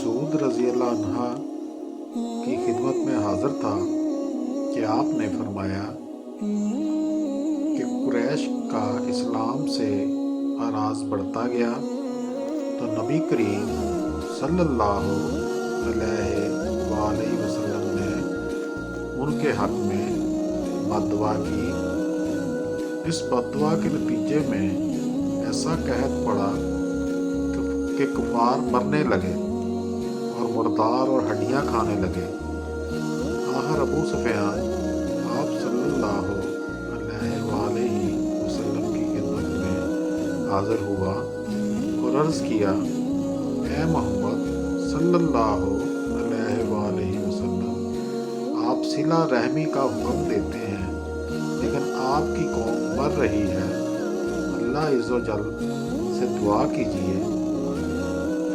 مسعود رضی اللہ عنہ کی خدمت میں حاضر تھا کہ آپ نے فرمایا کہ قریش کا اسلام سے اعراض بڑھتا گیا تو نبی کریم صلی اللہ علیہ وآلہ وسلم نے ان کے حق میں بد دعا کی۔ اس بد دعا کے نتیجے میں ایسا قحط پڑا کہ کفار مرنے لگے اور مردار اور ہڈیاں کھانے لگے۔ آخر ابو سفیان آپ صلی اللہ علیہ وآلہ وسلم کی خدمت میں حاضر ہوا اور عرض کیا، اے محمد صلی اللہ علیہ وآلہ وسلم، آپ صلہ رحمی کا حکم دیتے ہیں لیکن آپ کی قوم مر رہی ہے، اللہ عز و جل سے دعا کیجیے۔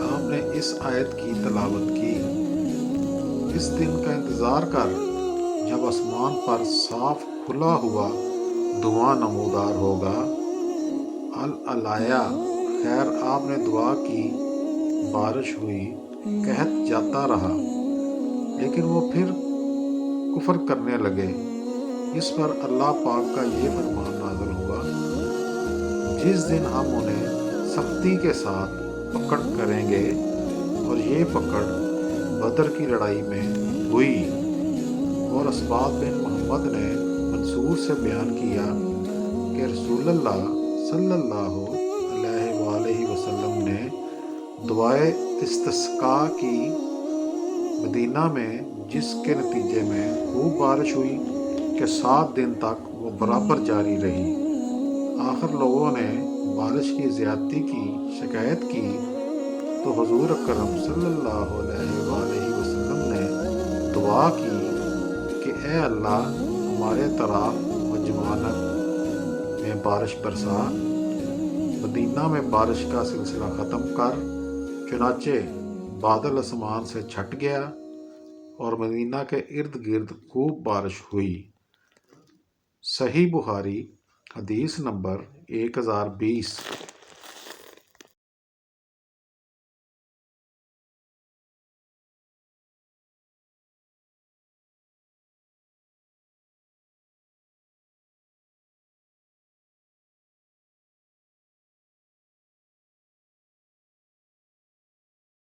آپ نے اس آیت کی تلاوت کی، اس دن کا انتظار کر جب آسمان پر صاف کھلا ہوا دھواں نمودار ہوگا۔ العلیہ خیر آپ نے دعا کی، بارش ہوئی، قحط جاتا رہا، لیکن وہ پھر کفر کرنے لگے۔ اس پر اللہ پاک کا یہ فرمان نازل ہوا، جس دن ہم انہیں سختی کے ساتھ پکڑ کریں گے، اور یہ پکڑ بدر کی لڑائی میں ہوئی۔ اور اسباط بن محمد نے منصور سے بیان کیا کہ رسول اللہ صلی اللہ علیہ وآلہ وسلم نے دعائے استسقاء کی مدینہ میں، جس کے نتیجے میں خوب بارش ہوئی کہ 7 دن تک وہ برابر جاری رہی۔ آخر لوگوں نے بارش کی زیادتی کی شکایت کی تو حضور اکرم صلی اللہ علیہ وآلہ وسلم نے دعا کی کہ اے اللہ، ہمارے طرف مجمانت میں بارش برسا، مدینہ میں بارش کا سلسلہ ختم کر۔ چنانچہ بادل آسمان سے چھٹ گیا اور مدینہ کے ارد گرد خوب بارش ہوئی۔ صحیح بخاری حدیث نمبر 1020۔